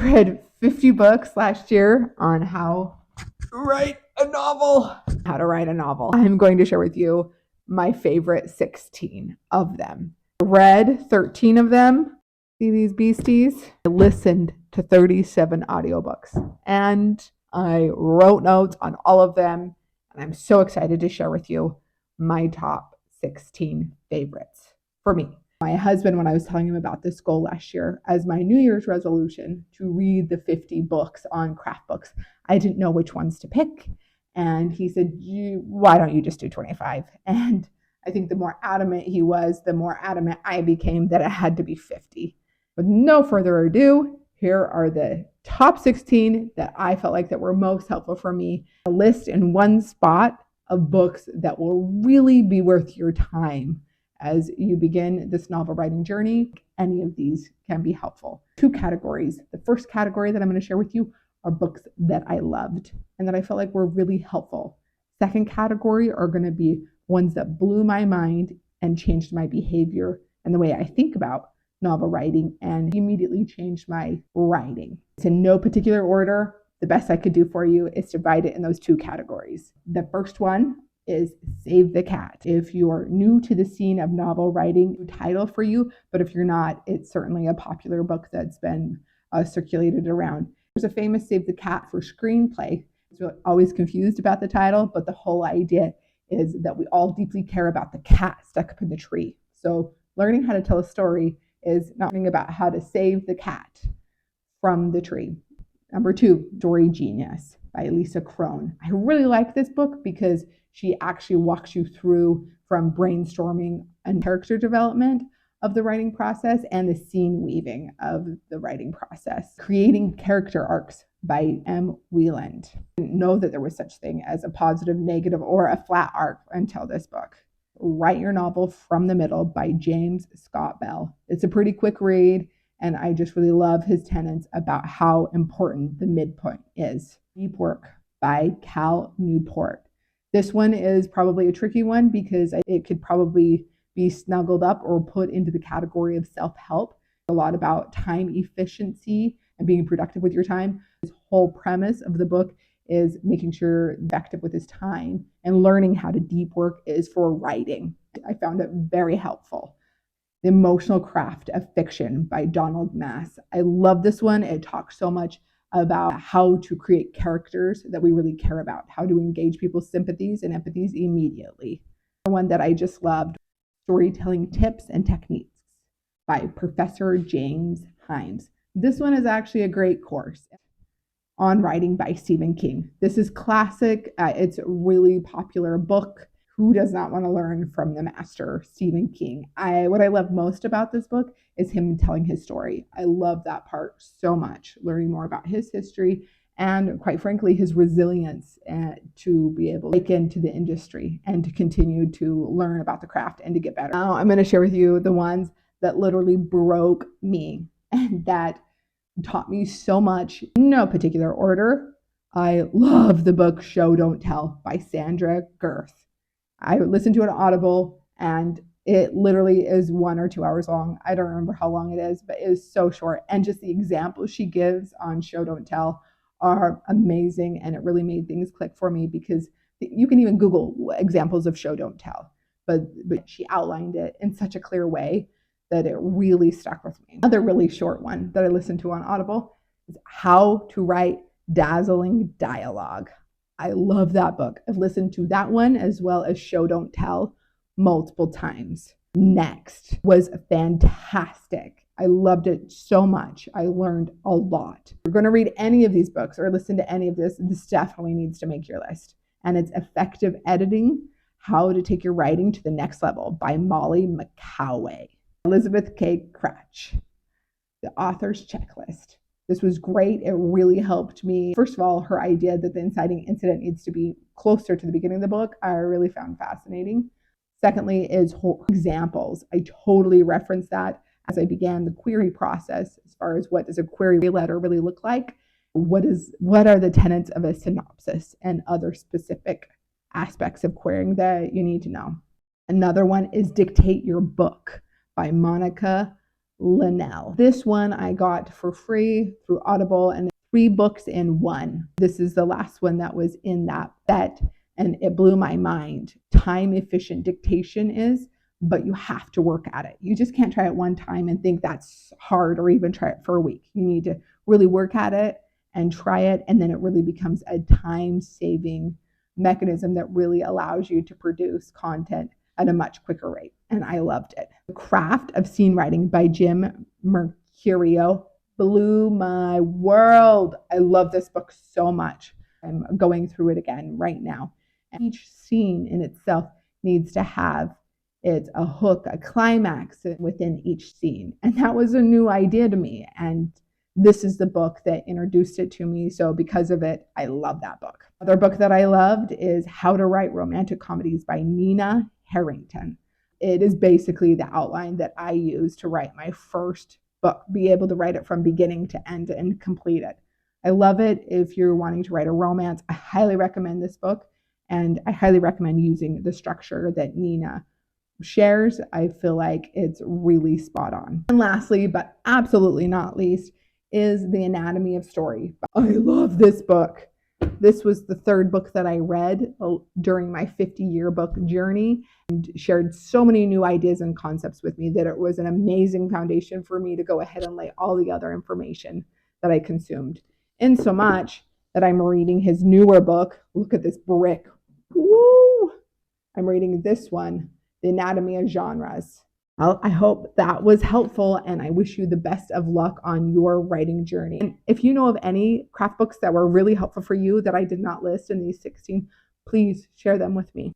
read 50 books last year on how to write a novel. I'm going to share with you my favorite 16 of them. I read 13 of them. See these beasties? I listened to 37 audiobooks and I wrote notes on all of them. And I'm so excited to share with you my top 16 favorites for me. My husband, when I was telling him about this goal last year as my New Year's resolution to read the 50 books on craft books, I didn't know which ones to pick. And he said, why don't you just do 25? And I think the more adamant he was, the more adamant I became that it had to be 50. With no further ado, here are the top 16 that I felt like that were most helpful for me. A list in one spot of books that will really be worth your time as you begin this novel writing journey. Any of these can be helpful. 2 categories. The first category that I'm going to share with you are books that I loved and that I felt like were really helpful. Second category are going to be ones that blew my mind and changed my behavior and the way I think about novel writing and immediately changed my writing. It's in no particular order. The best I could do for you is divide it in those 2 categories. The first one is Save the Cat. If you're new to the scene of novel writing, new title for you, but if you're not, it's certainly a popular book that's been circulated around. There's a famous Save the Cat for screenplay. It's really always confused about the title, but the whole idea is that we all deeply care about the cat stuck up in the tree. So learning how to tell a story is not learning about how to save the cat from the tree. Number 2, Story Genius by Lisa Cron. I really like this book because she actually walks you through from brainstorming and character development of the writing process and the scene weaving of the writing process. Creating Character Arcs by M. Weiland. I didn't know that there was such thing as a positive, negative, or a flat arc until this book. Write Your Novel from the Middle by James Scott Bell. It's a pretty quick read, and I just really love his tenets about how important the midpoint is. Deep Work by Cal Newport. This one is probably a tricky one because it could probably be snuggled up or put into the category of self-help. A lot about time efficiency and being productive with your time. This whole premise of the book is making sure effective with his time and learning how to deep work is for writing. I found it very helpful. The Emotional Craft of Fiction by Donald Mass. I love this one. It talks so much about how to create characters that we really care about, how to engage people's sympathies and empathies immediately. One that I just loved, Storytelling Tips and Techniques by Professor James Himes. This one is actually a great course on writing by Stephen King. This is classic. It's a really popular book. Who does not want to learn from the master, Stephen King? What I love most about this book is him telling his story. I love that part so much, learning more about his history and, quite frankly, his resilience to be able to break into the industry and to continue to learn about the craft and to get better. Now, I'm going to share with you the ones that literally broke me and that taught me so much in no particular order. I love the book Show Don't Tell by Sandra Girth. I listened to it on Audible and it literally is 1 or 2 hours long. I don't remember how long it is, but it is so short. And just the examples she gives on Show Don't Tell are amazing. And it really made things click for me because you can even Google examples of Show Don't Tell, but she outlined it in such a clear way that it really stuck with me. Another really short one that I listened to on Audible is How to Write Dazzling Dialogue. I love that book. I've listened to that one as well as Show Don't Tell multiple times. Next was fantastic. I loved it so much. I learned a lot. If you're going to read any of these books or listen to any of this definitely needs to make your list. And it's Effective Editing, How to Take Your Writing to the Next Level by Molly McCoway. Elizabeth K. Cratch, The Author's Checklist. This was great. It really helped me. First of all, her idea that the inciting incident needs to be closer to the beginning of the book, I really found fascinating. Secondly is examples. I totally referenced that as I began the query process as far as what does a query letter really look like? What are the tenets of a synopsis and other specific aspects of querying that you need to know. Another one is Dictate Your Book by Monica Linnell. This one I got for free through Audible, and 3 books in one. This is the last one that was in that set, and it blew my mind. Time efficient dictation is, but you have to work at it. You just can't try it one time and think that's hard, or even try it for a week. You need to really work at it and try it, and then it really becomes a time-saving mechanism that really allows you to produce content at a much quicker rate. And I loved it. The Craft of Scene Writing by Jim Mercurio blew my world. I love this book so much. I'm going through it again right now. And each scene in itself needs to have it's a hook, a climax within each scene. And that was a new idea to me. And this is the book that introduced it to me. So because of it, I love that book. Another book that I loved is How to Write Romantic Comedies by Nina Harrington. It is basically the outline that I use to write my first book, be able to write it from beginning to end and complete it. I love it. If you're wanting to write a romance, I highly recommend this book. And I highly recommend using the structure that Nina shares. I feel like it's really spot on. And lastly, but absolutely not least, is The Anatomy of Story. I love this book. This was the 3rd book that I read during my 50-year book journey, and shared so many new ideas and concepts with me that it was an amazing foundation for me to go ahead and lay all the other information that I consumed. In so much that I'm reading his newer book. Look at this brick. Woo! I'm reading this one, The Anatomy of Genres. Well, I hope that was helpful, and I wish you the best of luck on your writing journey. And if you know of any craft books that were really helpful for you that I did not list in these 16, please share them with me.